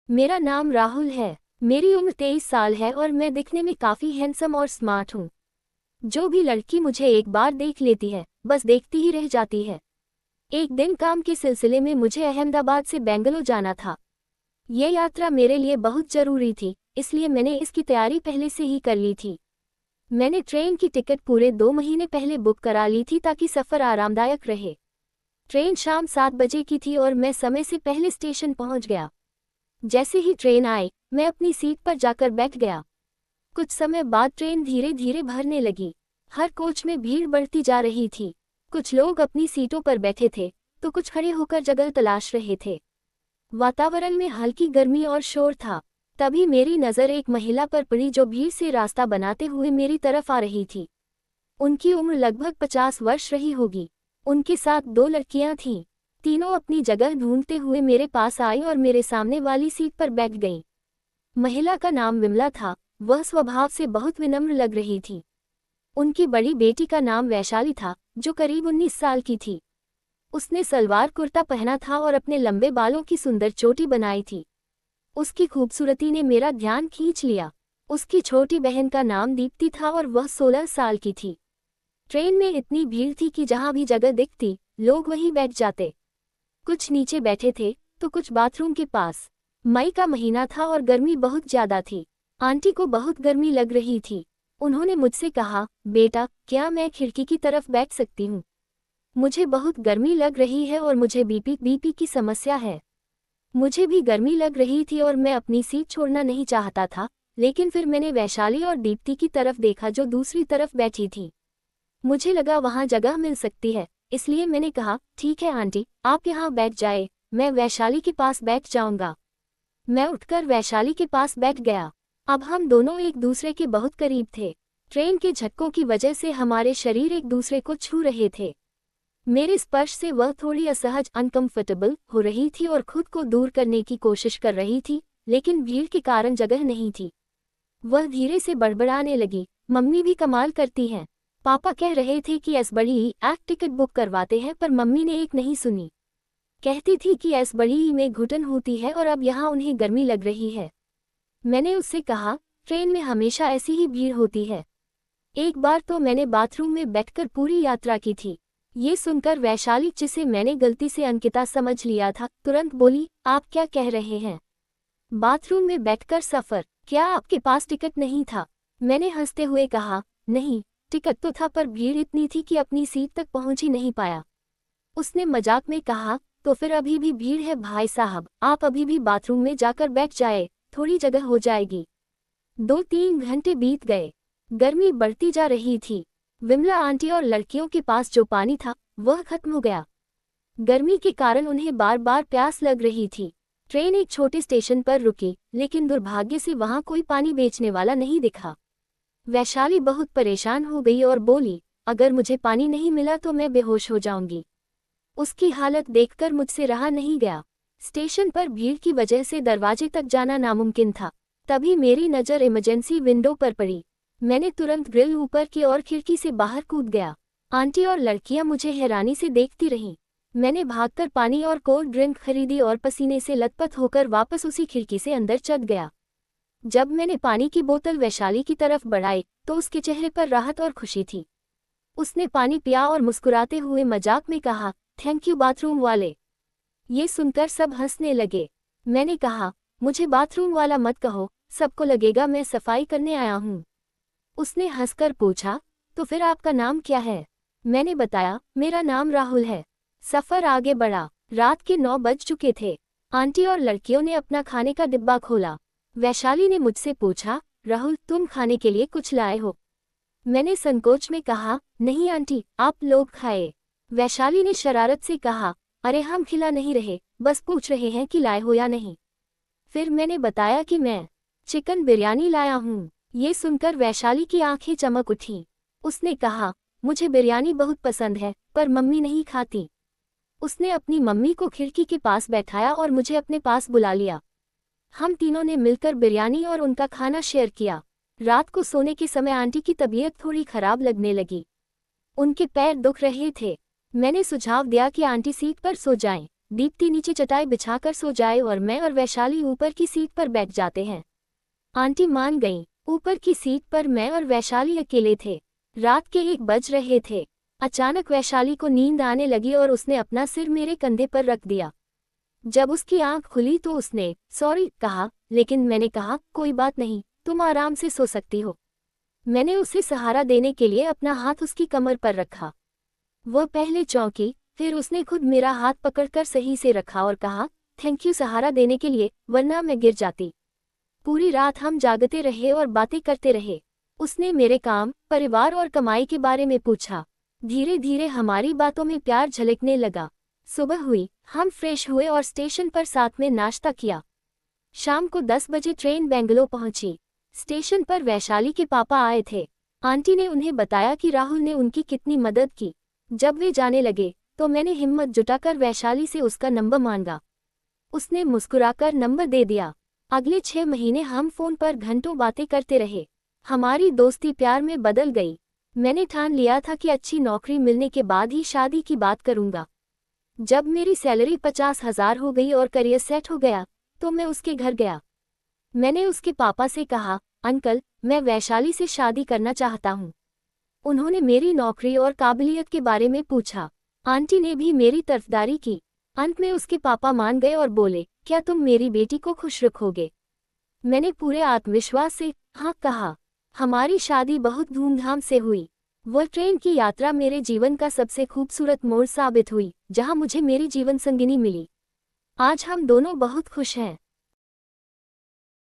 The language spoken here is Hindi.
मेरा नाम राहुल है। मेरी उम्र 23 साल है और मैं दिखने में काफ़ी हैंडसम और स्मार्ट हूँ। जो भी लड़की मुझे एक बार देख लेती है, बस देखती ही रह जाती है। एक दिन काम के सिलसिले में मुझे अहमदाबाद से बेंगलुरु जाना था। ये यात्रा मेरे लिए बहुत ज़रूरी थी, इसलिए मैंने इसकी तैयारी पहले से ही कर ली थी। मैंने ट्रेन की टिकट पूरे 2 महीने पहले बुक करा ली थी ताकि सफ़र आरामदायक रहे। ट्रेन शाम 7 बजे की थी और मैं समय से पहले स्टेशन पहुंच गया। जैसे ही ट्रेन आई, मैं अपनी सीट पर जाकर बैठ गया। कुछ समय बाद ट्रेन धीरे धीरे भरने लगी। हर कोच में भीड़ बढ़ती जा रही थी। कुछ लोग अपनी सीटों पर बैठे थे, तो कुछ खड़े होकर जगह तलाश रहे थे। वातावरण में हल्की गर्मी और शोर था। तभी मेरी नज़र एक महिला पर पड़ी जो भीड़ से रास्ता बनाते हुए मेरी तरफ आ रही थी। उनकी उम्र लगभग 50 वर्ष रही होगी। उनके साथ 2 लड़कियां थीं। तीनों अपनी जगह ढूंढते हुए मेरे पास आई और मेरे सामने वाली सीट पर बैठ गईं। महिला का नाम विमला था। वह स्वभाव से बहुत विनम्र लग रही थी। उनकी बड़ी बेटी का नाम वैशाली था, जो करीब 19 साल की थी। उसने सलवार कुर्ता पहना था और अपने लंबे बालों की सुंदर चोटी बनाई थी। उसकी खूबसूरती ने मेरा ध्यान खींच लिया। उसकी छोटी बहन का नाम दीप्ति था और वह 16 साल की थी। ट्रेन में इतनी भीड़ थी कि जहां भी जगह दिखती, लोग वहीं बैठ जाते। कुछ नीचे बैठे थे, तो कुछ बाथरूम के पास। मई का महीना था और गर्मी बहुत ज्यादा थी। आंटी को बहुत गर्मी लग रही थी। उन्होंने मुझसे कहा, बेटा, क्या मैं खिड़की की तरफ बैठ सकती हूँ? मुझे बहुत गर्मी लग रही है और मुझे बीपी की समस्या है। मुझे भी गर्मी लग रही थी और मैं अपनी सीट छोड़ना नहीं चाहता था, लेकिन फिर मैंने वैशाली और दीप्ति की तरफ देखा जो दूसरी तरफ बैठी थी। मुझे लगा वहाँ जगह मिल सकती है, इसलिए मैंने कहा, ठीक है आंटी, आप यहाँ बैठ जाए, मैं वैशाली के पास बैठ जाऊंगा। मैं उठकर वैशाली के पास बैठ गया। अब हम दोनों एक दूसरे के बहुत करीब थे। ट्रेन के झटकों की वजह से हमारे शरीर एक दूसरे को छू रहे थे। मेरे स्पर्श से वह थोड़ी असहज अनकंफर्टेबल हो रही थी और खुद को दूर करने की कोशिश कर रही थी, लेकिन भीड़ के कारण जगह नहीं थी। वह धीरे से बड़बड़ाने लगी, मम्मी भी कमाल करती हैं। पापा कह रहे थे कि एस बड़ी एक्ट टिकट बुक करवाते हैं, पर मम्मी ने एक नहीं सुनी। कहती थी कि एस बड़ी में घुटन होती है और अब यहाँ उन्हें गर्मी लग रही है। मैंने उससे कहा, ट्रेन में हमेशा ऐसी ही भीड़ होती है। एक बार तो मैंने बाथरूम में बैठकर पूरी यात्रा की थी। ये सुनकर वैशाली, जिसे मैंने गलती से अंकिता समझ लिया था, तुरंत बोली, आप क्या कह रहे हैं? बाथरूम में बैठकर सफ़र? क्या आपके पास टिकट नहीं था? मैंने हंसते हुए कहा, नहीं, टिकट तो था पर भीड़ इतनी थी कि अपनी सीट तक पहुंच ही नहीं पाया। उसने मजाक में कहा, तो फिर अभी भी भीड़ है भाई साहब, आप अभी भी बाथरूम में जाकर बैठ जाए, थोड़ी जगह हो जाएगी। 2-3 घंटे बीत गए। गर्मी बढ़ती जा रही थी। विमला आंटी और लड़कियों के पास जो पानी था, वह खत्म हो गया। गर्मी के कारण उन्हें बार बार प्यास लग रही थी। ट्रेन एक छोटे स्टेशन पर रुकी, लेकिन दुर्भाग्य से वहां कोई पानी बेचने वाला नहीं दिखा। वैशाली बहुत परेशान हो गई और बोली, अगर मुझे पानी नहीं मिला तो मैं बेहोश हो जाऊंगी। उसकी हालत देखकर मुझसे रहा नहीं गया। स्टेशन पर भीड़ की वजह से दरवाजे तक जाना नामुमकिन था। तभी मेरी नज़र इमरजेंसी विंडो पर पड़ी। मैंने तुरंत ग्रिल ऊपर की और खिड़की से बाहर कूद गया। आंटी और लड़कियां मुझे हैरानी से देखती रहीं। मैंने भागकर पानी और कोल्ड ड्रिंक खरीदी और पसीने से लथपथ होकर वापस उसी खिड़की से अंदर चढ़ गया। जब मैंने पानी की बोतल वैशाली की तरफ बढ़ाई, तो उसके चेहरे पर राहत और खुशी थी। उसने पानी पिया और मुस्कुराते हुए मजाक में कहा, थैंक यू बाथरूम वाले। ये सुनकर सब हंसने लगे। मैंने कहा, मुझे बाथरूम वाला मत कहो, सबको लगेगा मैं सफाई करने आया हूँ। उसने हंसकर पूछा, तो फिर आपका नाम क्या है? मैंने बताया, मेरा नाम राहुल है। सफ़र आगे बढ़ा। रात के 9 बज चुके थे। आंटी और लड़कियों ने अपना खाने का डिब्बा खोला। वैशाली ने मुझसे पूछा, राहुल, तुम खाने के लिए कुछ लाए हो? मैंने संकोच में कहा, नहीं आंटी, आप लोग खाए। वैशाली ने शरारत से कहा, अरे हम खिला नहीं रहे, बस पूछ रहे हैं कि लाए हो या नहीं। फिर मैंने बताया कि मैं चिकन बिरयानी लाया हूँ। ये सुनकर वैशाली की आंखें चमक उठीं। उसने कहा, मुझे बिरयानी बहुत पसंद है, पर मम्मी नहीं खाती। उसने अपनी मम्मी को खिड़की के पास बैठाया और मुझे अपने पास बुला लिया। हम तीनों ने मिलकर बिरयानी और उनका खाना शेयर किया। रात को सोने के समय आंटी की तबीयत थोड़ी खराब लगने लगी। उनके पैर दुख रहे थे। मैंने सुझाव दिया कि आंटी सीट पर सो जाएं। दीप्ति नीचे चटाई बिछाकर सो जाए और मैं और वैशाली ऊपर की सीट पर बैठ जाते हैं। आंटी मान गईं। ऊपर की सीट पर मैं और वैशाली अकेले थे। रात के 1 बज रहे थे। अचानक वैशाली को नींद आने लगी और उसने अपना सिर मेरे कंधे पर रख दिया। जब उसकी आंख खुली तो उसने सॉरी कहा, लेकिन मैंने कहा कोई बात नहीं, तुम आराम से सो सकती हो। मैंने उसे सहारा देने के लिए अपना हाथ उसकी कमर पर रखा। वह पहले चौंकी, फिर उसने खुद मेरा हाथ पकड़कर सही से रखा और कहा, थैंक यू सहारा देने के लिए, वरना मैं गिर जाती। पूरी रात हम जागते रहे और बातें करते रहे। उसने मेरे काम, परिवार और कमाई के बारे में पूछा। धीरे धीरे हमारी बातों में प्यार झलकने लगा। सुबह हुई, हम फ्रेश हुए और स्टेशन पर साथ में नाश्ता किया। शाम को 10 बजे ट्रेन बेंगलोर पहुंची। स्टेशन पर वैशाली के पापा आए थे। आंटी ने उन्हें बताया कि राहुल ने उनकी कितनी मदद की। जब वे जाने लगे तो मैंने हिम्मत जुटाकर वैशाली से उसका नंबर मांगा। उसने मुस्कुराकर नंबर दे दिया। अगले 6 महीने हम फोन पर घंटों बातें करते रहे। हमारी दोस्ती प्यार में बदल गई। मैंने ठान लिया था कि अच्छी नौकरी मिलने के बाद ही शादी की बात करूंगा। जब मेरी सैलरी 50,000 हो गई और करियर सेट हो गया तो मैं उसके घर गया। मैंने उसके पापा से कहा, अंकल, मैं वैशाली से शादी करना चाहता हूँ। उन्होंने मेरी नौकरी और काबिलियत के बारे में पूछा। आंटी ने भी मेरी तरफदारी की। अंत में उसके पापा मान गए और बोले, क्या तुम मेरी बेटी को खुश रखोगे? मैंने पूरे आत्मविश्वास से हाँ कहा। हमारी शादी बहुत धूमधाम से हुई। वह ट्रेन की यात्रा मेरे जीवन का सबसे खूबसूरत मोड़ साबित हुई, जहां मुझे मेरी जीवन संगिनी मिली। आज हम दोनों बहुत खुश हैं।